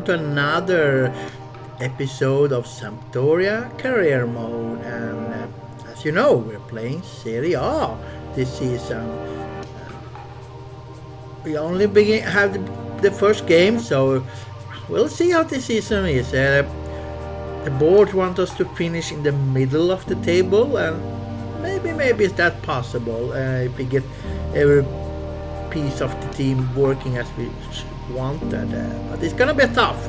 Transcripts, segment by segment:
to another episode of Sampdoria Career Mode, and as you know, we're playing Serie A this season. We only have the first game, so we'll see how the season is. The board wants us to finish in the middle of the table, and maybe is that possible if we get every piece of the team working as we wanted. But it's gonna be tough.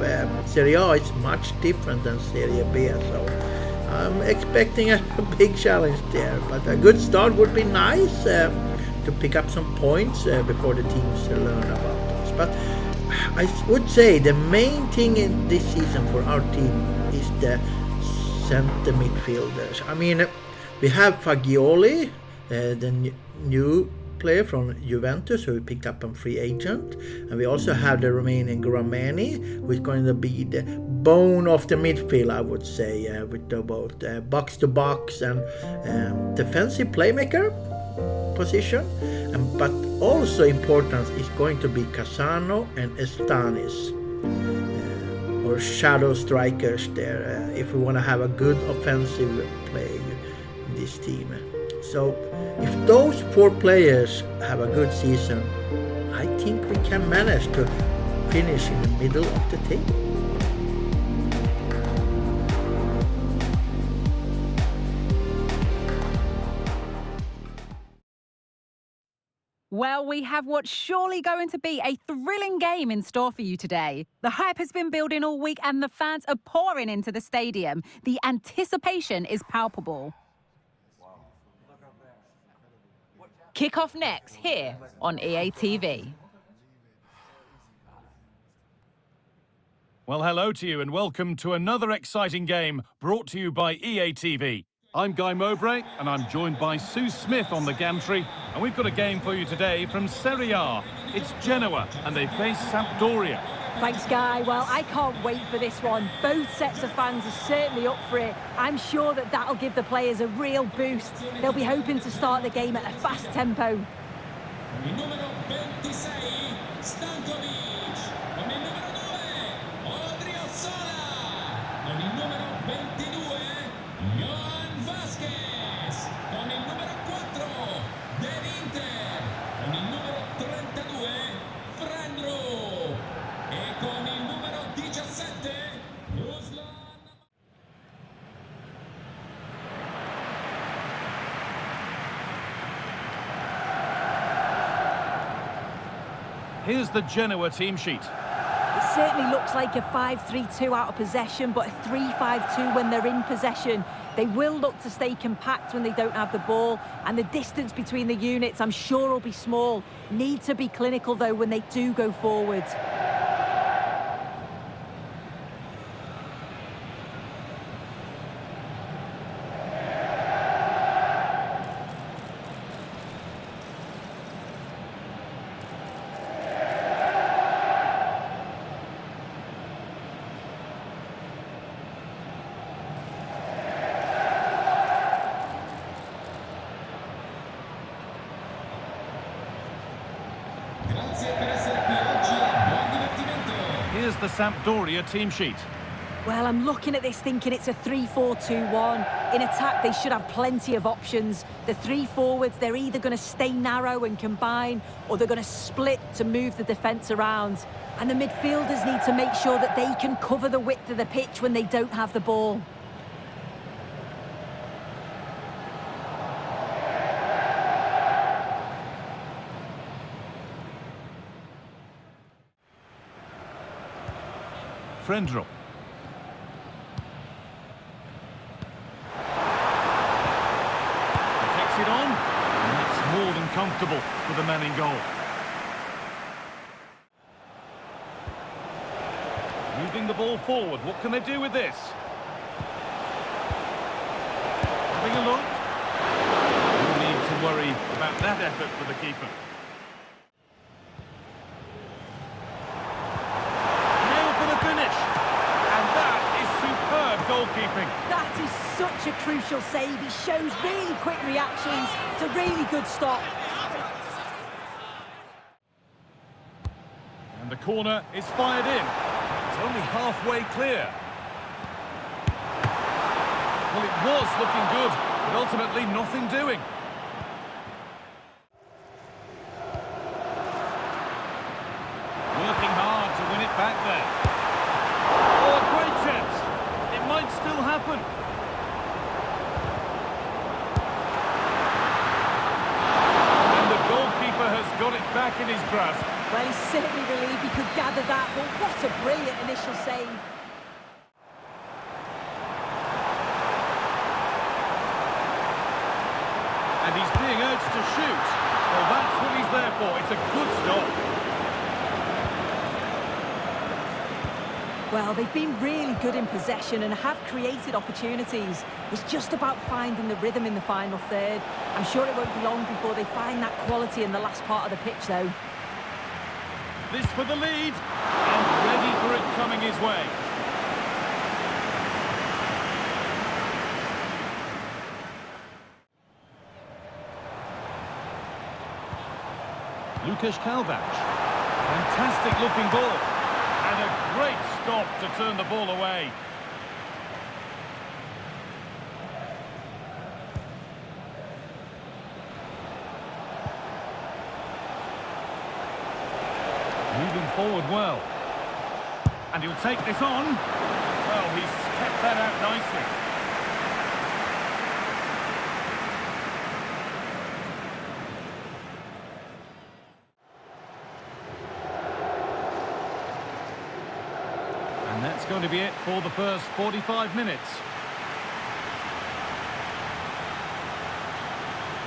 Serie A is much different than Serie B, so I'm expecting a big challenge there. But a good start would be nice to pick up some points before the teams learn about us. But I would say the main thing in this season for our team is the center midfielders. I mean, we have Fagioli, the new player from Juventus, who we picked up on free agent, and we also have the Romanian Gramani, who is going to be the bone of the midfield, I would say, with both box to box and defensive playmaker position. But also important is going to be Casano and Estanis, or shadow strikers there, if we want to have a good offensive play in this team. So if those 4 players have a good season, I think we can manage to finish in the middle of the table. Well, we have what's surely going to be a thrilling game in store for you today. The hype has been building all week and the fans are pouring into the stadium. The anticipation is palpable. Kick-off next here on EA TV. Well, hello to you and welcome to another exciting game brought to you by EA TV. I'm Guy Mowbray and I'm joined by Sue Smith on the gantry, and we've got a game for you today from Serie A. It's Genoa and they face Sampdoria. Thanks, Guy. Well, I can't wait for this one. Both sets of fans are certainly up for it. I'm sure that'll give the players a real boost. They'll be hoping to start the game at a fast tempo. Numero 26, Stankovic. Con il numero 9, Odriozola. Con il numero 22, Johan Vázquez. Con il numero 4, dell'Inter. Con il numero 32, Frendro. E con il numero 17, Ruslan. Here's the Genoa team sheet. It certainly looks like a 5-3-2 out of possession, but a 3-5-2 when they're in possession. They will look to stay compact when they don't have the ball, and the distance between the units, I'm sure, will be small. Need to be clinical, though, when they do go forward. Here's the Sampdoria team sheet. Well, I'm looking at this thinking it's a 3-4-2-1. In attack, they should have plenty of options. The 3 forwards, they're either going to stay narrow and combine, or they're going to split to move the defence around. And the midfielders need to make sure that they can cover the width of the pitch when they don't have the ball. Frendro. Takes it on, and that's more than comfortable for the man in goal. Moving the ball forward, what can they do with this? Having a look. No need to worry about that effort for the keeper. Goalkeeping. That is such a crucial save. He shows really quick reactions. It's a really good stop. And the corner is fired in. only halfway clear. Well, it was looking good, but ultimately nothing doing. Working hard to win it back there. Oh, a great chance. It might still happen. And the goalkeeper has got it back in his grasp. Well, he's certainly relieved he could gather that, but what a brilliant initial save. And he's being urged to shoot. Well, that's what he's there for. It's a good stop. Well, they've been really good in possession and have created opportunities. It's just about finding the rhythm in the final third. I'm sure it won't be long before they find that quality in the last part of the pitch, though. This for the lead, and ready for it coming his way. Lukasz Kalbac. Fantastic looking ball. And a great stop to turn the ball away. Moving forward well. And he'll take this on. Well, he's kept that out nicely. And that's going to be it for the first 45 minutes.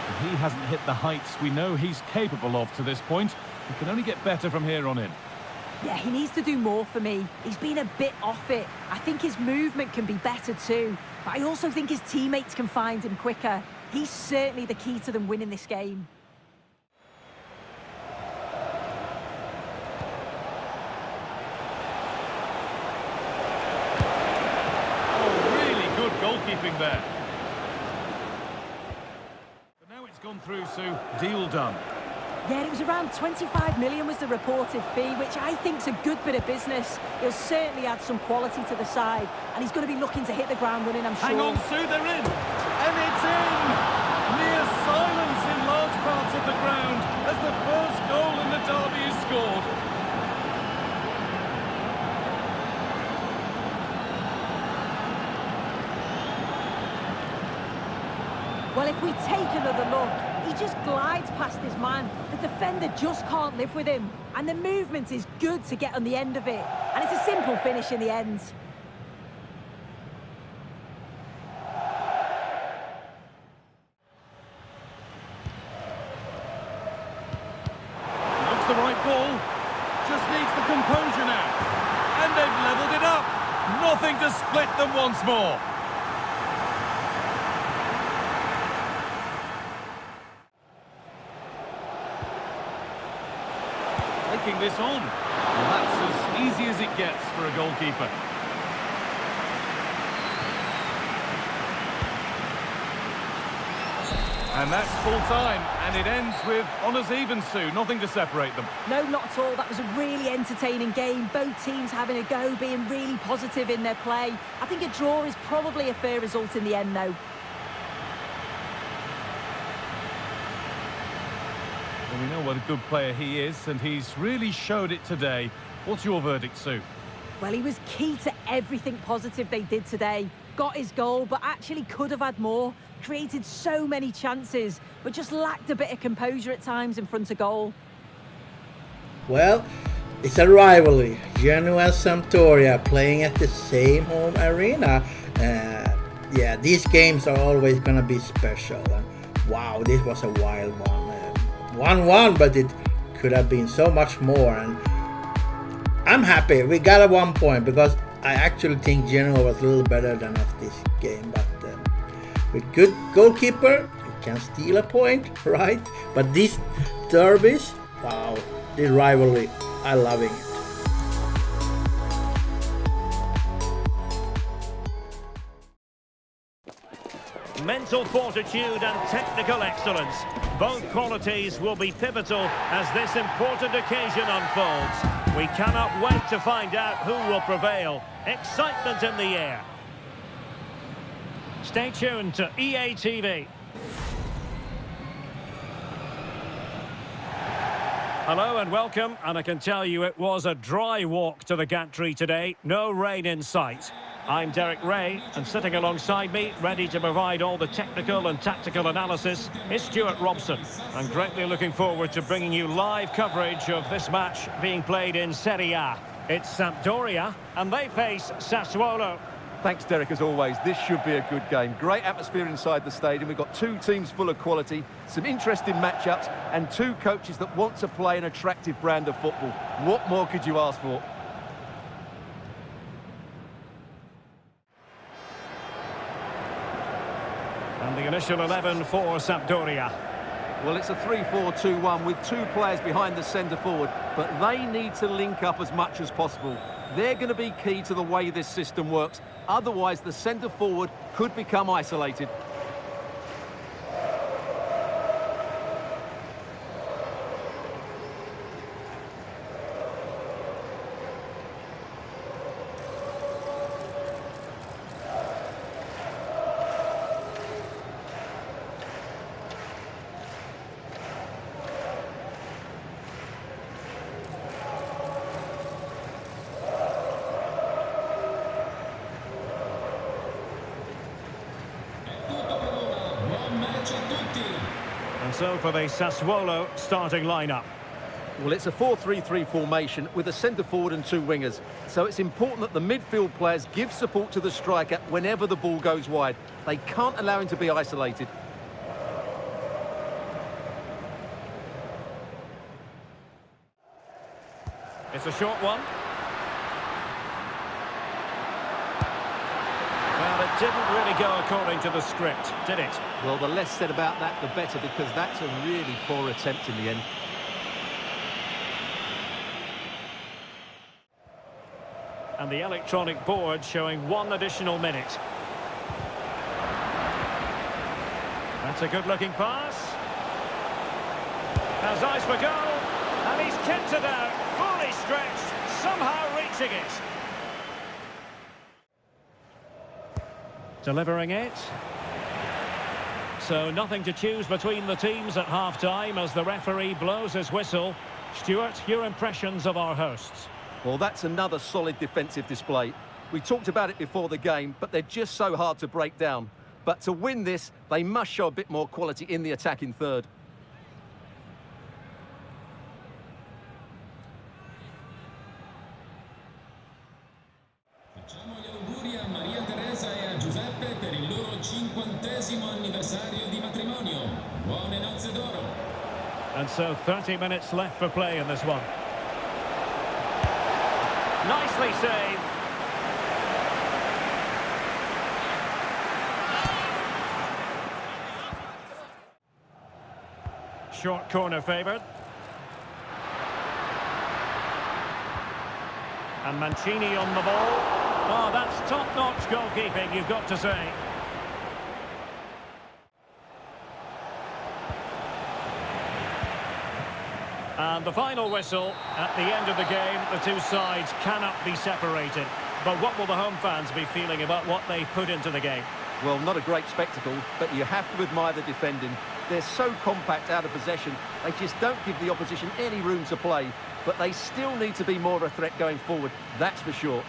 If he hasn't hit the heights we know he's capable of to this point, he can only get better from here on in. Yeah, he needs to do more for me. He's been a bit off it. I think his movement can be better too. But I also think his teammates can find him quicker. He's certainly the key to them winning this game. Goalkeeping there. But now it's gone through, Sue. Deal done. Yeah, it was around 25 million was the reported fee, which I think's a good bit of business. He'll certainly add some quality to the side, and he's going to be looking to hit the ground running, I'm sure. Hang on, Sue, they're in. And it's in. Near silence in large parts of the ground as the first goal in the derby is scored. Well, if we take another look, he just glides past his man. The defender just can't live with him. And the movement is good to get on the end of it. And it's a simple finish in the end. Looks the right ball. Just needs the composure now. And they've levelled it up. Nothing to split them once more. Taking this on. Well, that's as easy as it gets for a goalkeeper. And that's full time, and it ends with honours even, Sue. Nothing to separate them. No, not at all. That was a really entertaining game. Both teams having a go, being really positive in their play. I think a draw is probably a fair result in the end, though. Well, we know what a good player he is, and he's really showed it today. What's your verdict, Sue? Well, he was key to everything positive they did today. Got his goal, but actually could have had more. Created so many chances, but just lacked a bit of composure at times in front of goal. Well, it's a rivalry. Genoa Sampdoria playing at the same home arena. Yeah, these games are always going to be special. And wow, this was a wild one. 1-1, but it could have been so much more. And I'm happy we got a 1 point because I actually think Genoa was a little better than us this game. But with good goalkeeper, you can steal a point, right? But these derbies, wow, the rivalry, I'm loving it. mental fortitude and technical excellence. Both qualities will be pivotal as this important occasion unfolds. We cannot wait to find out who will prevail. Excitement in the air. Stay tuned to EA TV. Hello and welcome, and I can tell you it was a dry walk to the gantry today. No rain in sight. I'm Derek Ray, and sitting alongside me, ready to provide all the technical and tactical analysis, is Stuart Robson. I'm greatly looking forward to bringing you live coverage of this match being played in Serie A. It's Sampdoria, and they face Sassuolo. Thanks, Derek, as always. This should be a good game. Great atmosphere inside the stadium. We've got two teams full of quality, some interesting matchups, and two coaches that want to play an attractive brand of football. What more could you ask for? And the initial 11 for Sampdoria. Well, it's a 3-4-2-1 with two players behind the centre forward, but they need to link up as much as possible. They're going to be key to the way this system works. Otherwise, the centre forward could become isolated. And so for the Sassuolo starting lineup. Well, it's a 4-3-3 formation with a centre forward and two wingers. So it's important that the midfield players give support to the striker whenever the ball goes wide. They can't allow him to be isolated. It's a short one. Well, it didn't really go according to the script, did it? Well, the less said about that, the better, because that's a really poor attempt in the end. And the electronic board showing 1 additional minute. That's a good-looking pass. Has eyes for goal, and he's kept it out, fully stretched, somehow reaching it. Delivering it. So nothing to choose between the teams at half-time as the referee blows his whistle. Stuart, your impressions of our hosts? Well, that's another solid defensive display. We talked about it before the game, but they're just so hard to break down. But to win this, they must show a bit more quality in the attacking third. Facciamo gli auguri a Maria Teresa e a Giuseppe per il loro 50° anniversario di matrimonio. Buone nozze d'oro. And so 30 minutes left for play in this one. Nicely saved. Short corner favoured. And Mancini on the ball. Oh, that's top-notch goalkeeping, you've got to say. And the final whistle. At the end of the game, the two sides cannot be separated. But what will the home fans be feeling about what they put into the game? Well, not a great spectacle, but you have to admire the defending. They're so compact out of possession, they just don't give the opposition any room to play. But they still need to be more of a threat going forward, that's for sure.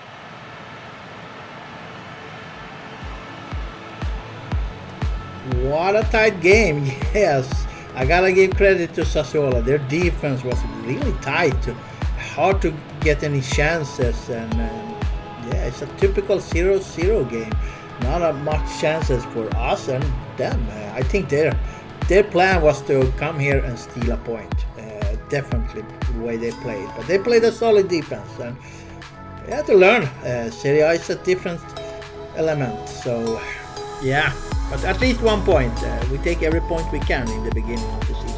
What a tight game, yes. I gotta give credit to Sassuolo. Their defense was really tight. Hard to get any chances, and yeah, it's a typical 0-0 game. Not much chances for us and them. I think their plan was to come here and steal a point. Definitely the way they played. But they played a solid defense, and you have to learn. Serie A is a different element. So yeah, but at least 1 point. We take every point we can in the beginning of the season.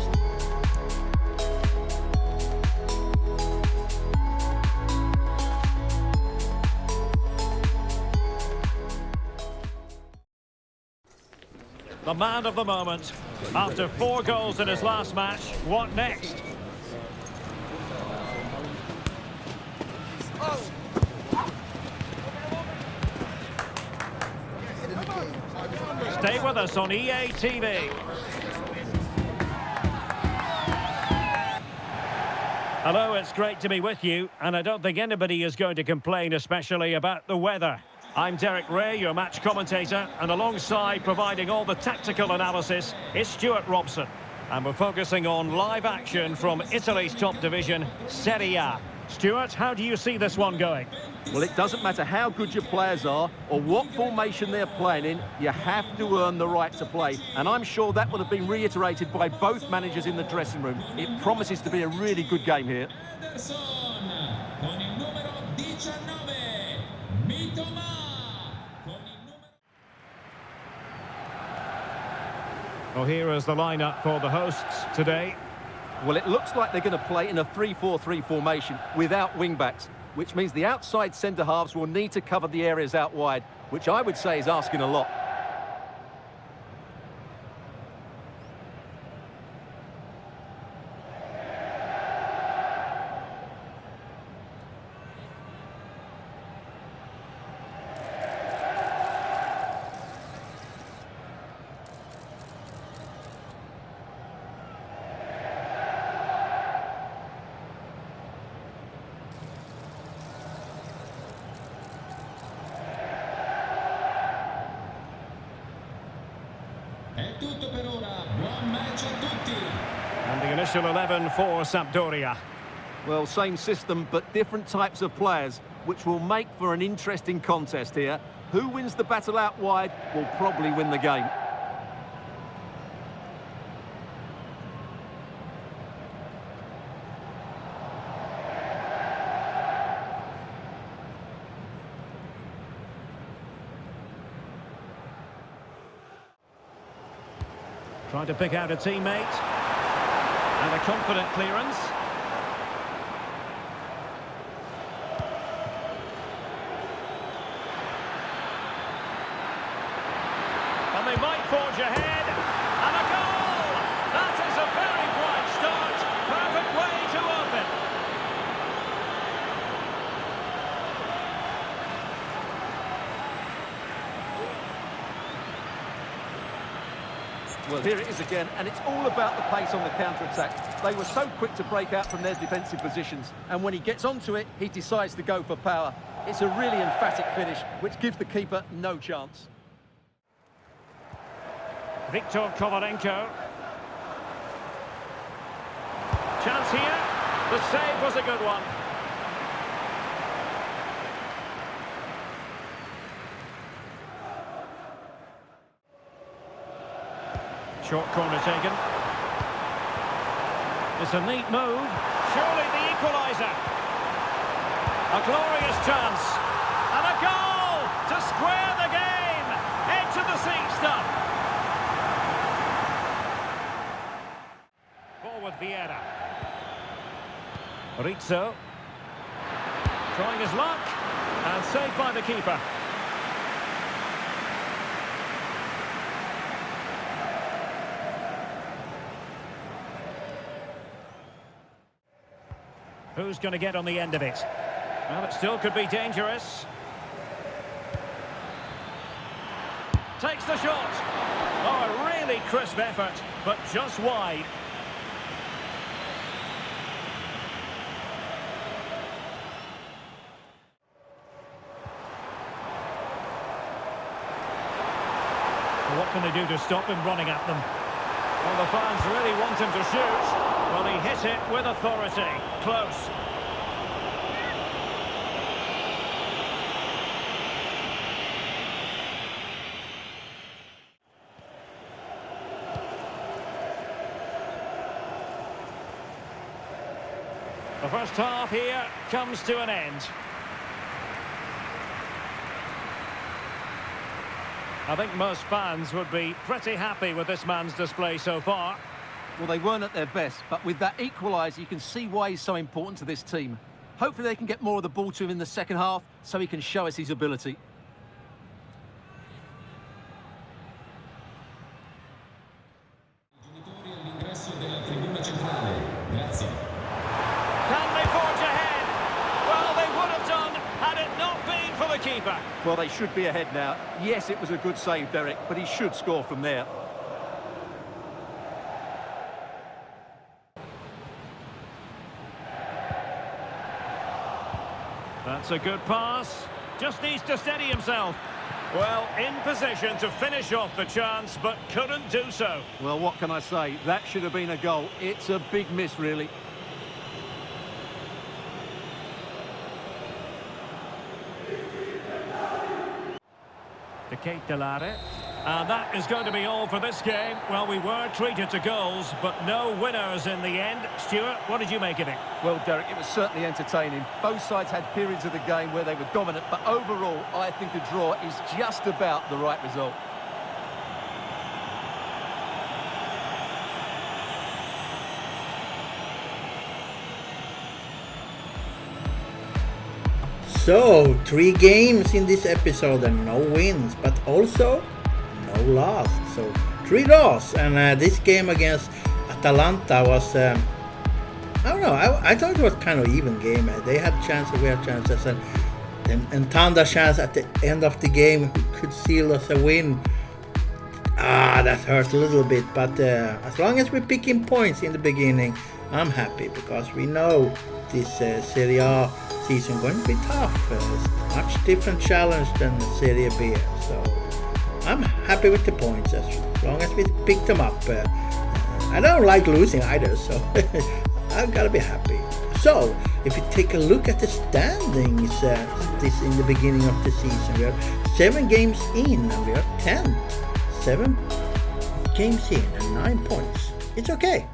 the man of the moment. After 4 goals in his last match, what next? Stay with us on EA TV. Hello, it's great to be with you, and I don't think anybody is going to complain, especially about the weather. I'm Derek Ray, your match commentator, and alongside providing all the tactical analysis is Stuart Robson. And we're focusing on live action from Italy's top division, Serie A. Stuart, how do you see this one going? Well, it doesn't matter how good your players are or what formation they're playing in, you have to earn the right to play. And I'm sure that would have been reiterated by both managers in the dressing room. It promises to be a really good game here. Well, here is the lineup for the hosts today. Well, it looks like they're going to play in a 3-4-3 formation without wing-backs, which means the outside centre-halves will need to cover the areas out wide, which I would say is asking a lot. And the initial 11 for Sampdoria. Well, same system, but different types of players, which will make for an interesting contest here. Who wins the battle out wide will probably win the game. Trying to pick out a teammate. And a confident clearance. And they might forge ahead. And a goal! That is a very bright start. Perfect way to open. Well, here it is again, and it's all about the pace on the counter-attack. They were so quick to break out from their defensive positions, and when he gets onto it, he decides to go for power. It's a really emphatic finish, which gives the keeper no chance. Viktor Kovalenko. Chance here. The save was a good one. Short corner taken. It's a neat move. Surely the equaliser. A glorious chance. And a goal to square the game. Edge of the seat stuff. Forward Vieira. Rizzo. Trying his luck. And saved by the keeper. Who's going to get on the end of it? Well, it still could be dangerous. Takes the shot. Oh, a really crisp effort, but just wide. What can they do to stop him running at them? Well, the fans really want him to shoot. Well, he hit it with authority. Close. The first half here comes to an end. I think most fans would be pretty happy with this man's display so far. Well, they weren't at their best, but with that equaliser, you can see why he's so important to this team. Hopefully they can get more of the ball to him in the second half so he can show us his ability. counter-attack. Well, they should be ahead now. Yes, it was a good save, Derek, but he should score from there. That's a good pass. Just needs to steady himself. Well, in position to finish off the chance, but couldn't do so. Well, what can I say? That should have been a goal. It's a big miss, really. To Kate Delare. And that is going to be all for this game. Well, we were treated to goals, but no winners in the end. Stuart, what did you make of it? Well, Derek, it was certainly entertaining. Both sides had periods of the game where they were dominant, but overall, I think a draw is just about the right result. So, 3 games in this episode and no wins, but also no loss. So, 3 draws. And this game against Atalanta was, I don't know, I thought it was kind of even game. They had chances, we had chances, and Tanda's chance at the end of the game could seal us a win. That hurt a little bit, but as long as we're picking points in the beginning, I'm happy, because we know this Serie A season going to be tough. It's a much different challenge than Serie B. So I'm happy with the points as long as we pick them up. I don't like losing either, so I've got to be happy. So if you take a look at the standings, this in the beginning of the season, we are 7 games in and we are 10th. 7 games in and 9 points. It's okay.